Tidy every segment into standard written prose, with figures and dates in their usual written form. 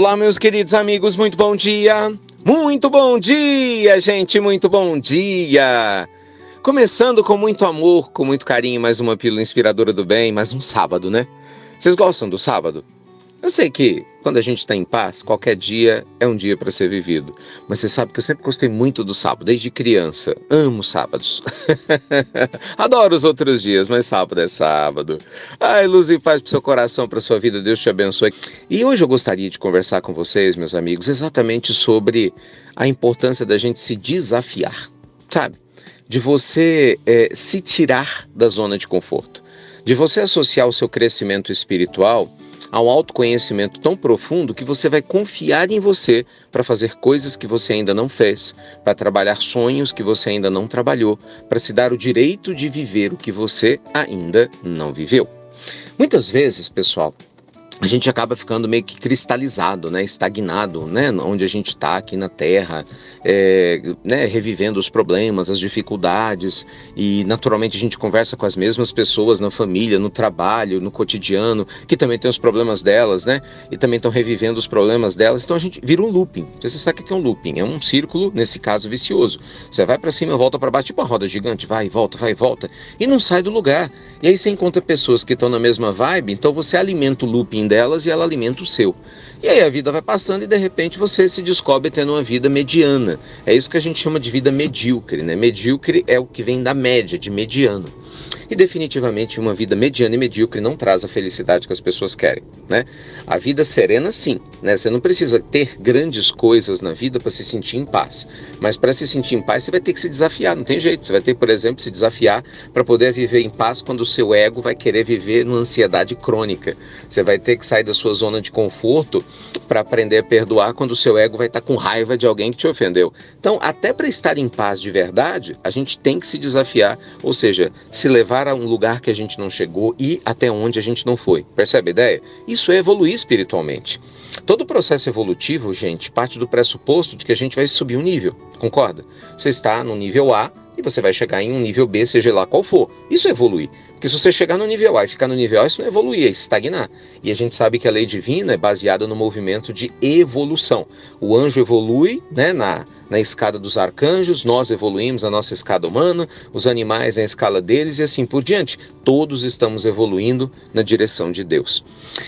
Olá, meus queridos amigos, muito bom dia! Muito bom dia, gente, muito bom dia! Começando com muito amor, com muito carinho, mais uma pílula inspiradora do bem, mais um sábado, né? Vocês gostam do sábado? Eu sei que quando a gente está em paz, qualquer dia é um dia para ser vivido. Mas você sabe que eu sempre gostei muito do sábado, desde criança. Amo sábados. Adoro os outros dias, mas sábado é sábado. Ai, luz e paz para o seu coração, para a sua vida. Deus te abençoe. E hoje eu gostaria de conversar com vocês, meus amigos, exatamente sobre a importância da gente se desafiar, sabe? De você se tirar da zona de conforto. De você associar o seu crescimento espiritual a um autoconhecimento tão profundo que você vai confiar em você para fazer coisas que você ainda não fez, para trabalhar sonhos que você ainda não trabalhou, para se dar o direito de viver o que você ainda não viveu. Muitas vezes, pessoal, a gente acaba ficando meio que cristalizado, né, estagnado, né, onde a gente está aqui na Terra, né, revivendo os problemas, as dificuldades, e naturalmente a gente conversa com as mesmas pessoas na família, no trabalho, no cotidiano, que também tem os problemas delas, né, e também estão revivendo os problemas delas, então a gente vira um looping. Você sabe o que é um looping? É um círculo, nesse caso, vicioso. Você vai para cima, volta para baixo, tipo uma roda gigante, vai e volta, e não sai do lugar. E aí você encontra pessoas que estão na mesma vibe, então você alimenta o looping delas e ela alimenta o seu. E aí a vida vai passando e de repente você se descobre tendo uma vida mediana. É isso que a gente chama de vida medíocre, né? Medíocre é o que vem da média, de mediano. E definitivamente uma vida mediana e medíocre não traz a felicidade que as pessoas querem, né? A vida serena, sim, né? Você não precisa ter grandes coisas na vida para se sentir em paz. Mas para se sentir em paz, você vai ter que se desafiar, não tem jeito. Você vai ter, por exemplo, se desafiar para poder viver em paz quando o seu ego vai querer viver numa ansiedade crônica. Você vai ter que sair da sua zona de conforto para aprender a perdoar quando o seu ego vai estar com raiva de alguém que te ofendeu. Então, até para estar em paz de verdade, a gente tem que se desafiar, ou seja, se levar a um lugar que a gente não chegou e até onde a gente não foi. Percebe a ideia? Isso é evoluir espiritualmente. Todo processo evolutivo, gente, parte do pressuposto de que a gente vai subir um nível, concorda? Você está no nível A e você vai chegar em um nível B, seja lá qual for. Isso é evoluir. Porque se você chegar no nível A e ficar no nível A, isso não é evoluir, é estagnar. E a gente sabe que a lei divina é baseada no movimento de evolução. O anjo evolui, né, na escada dos arcanjos, nós evoluímos a nossa escada humana, os animais na escala deles e assim por diante. Todos estamos evoluindo na direção de Deus.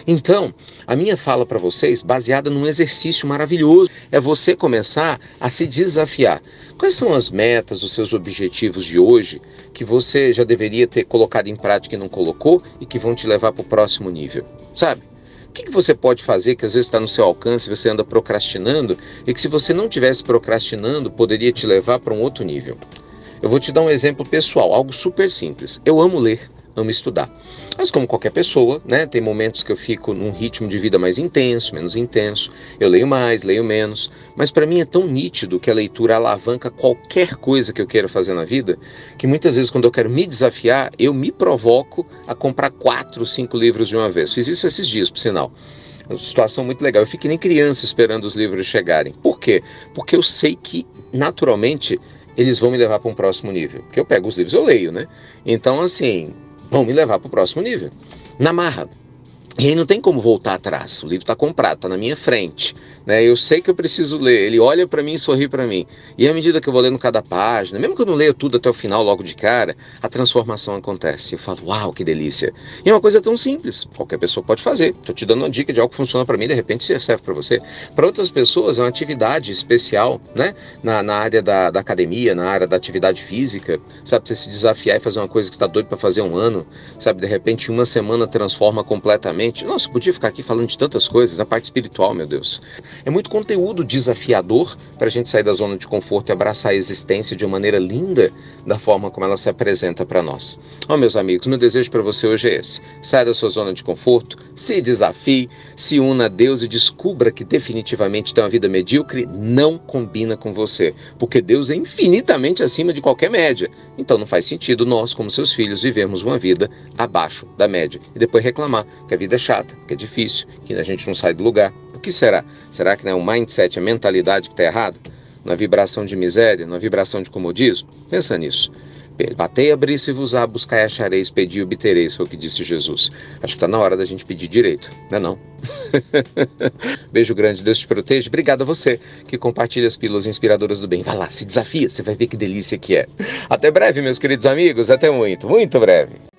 Então, a minha fala para vocês, baseada num exercício maravilhoso, é você começar a se desafiar. Quais são as metas, os seus objetivos de hoje que você já deveria ter colocado em prática e não colocou e que vão te levar para o próximo nível, sabe? O que você pode fazer que às vezes está no seu alcance, você anda procrastinando e que se você não tivesse procrastinando, poderia te levar para um outro nível? Eu vou te dar um exemplo pessoal, algo super simples. Eu amo ler, amo estudar. Mas como qualquer pessoa, né, tem momentos que eu fico num ritmo de vida mais intenso, menos intenso. Eu leio mais, leio menos. Mas para mim é tão nítido que a leitura alavanca qualquer coisa que eu queira fazer na vida, que muitas vezes quando eu quero me desafiar, eu me provoco a comprar 4, 5 livros de uma vez. Fiz isso esses dias, por sinal. Uma situação muito legal. Eu fico nem criança esperando os livros chegarem. Por quê? Porque eu sei que, naturalmente, eles vão me levar para um próximo nível. Porque eu pego os livros e eu leio, né? Então, assim, vão me levar para o próximo nível. Na marra. E aí não tem como voltar atrás. O livro está comprado, está na minha frente, né? Eu sei que eu preciso ler. Ele olha para mim e sorri para mim. E à medida que eu vou lendo cada página, mesmo que eu não leia tudo até o final logo de cara, a transformação acontece. Eu falo, uau, que delícia. E é uma coisa tão simples. Qualquer pessoa pode fazer. Estou te dando uma dica de algo que funciona para mim, de repente serve para você. Para outras pessoas é uma atividade especial, né? Na área da academia, na área da atividade física. Sabe, você se desafiar e fazer uma coisa que você está doido para fazer um ano. Sabe, de repente uma semana transforma completamente. Nossa, podia ficar aqui falando de tantas coisas, na parte espiritual, meu Deus. É muito conteúdo desafiador para a gente sair da zona de conforto e abraçar a existência de uma maneira linda, da forma como ela se apresenta para nós. Ó, meus amigos, meu desejo para você hoje é esse. Saia da sua zona de conforto, se desafie, se una a Deus e descubra que definitivamente ter uma vida medíocre não combina com você, porque Deus é infinitamente acima de qualquer média. Então não faz sentido nós, como seus filhos, vivermos uma vida abaixo da média e depois reclamar que a vida é chata, que é difícil, que a gente não sai do lugar. O que será? Será que não é o mindset, a mentalidade que está errada? Na vibração de miséria, na vibração de comodismo? Pensa nisso. Batei, abri-se-vos-á, buscai, achareis, pedi, obtereis, foi o que disse Jesus. Acho que está na hora da gente pedir direito, não é não? Beijo grande, Deus te proteja. Obrigado a você que compartilha as pílulas inspiradoras do bem. Vai lá, se desafia, você vai ver que delícia que é. Até breve, meus queridos amigos, até muito, muito breve.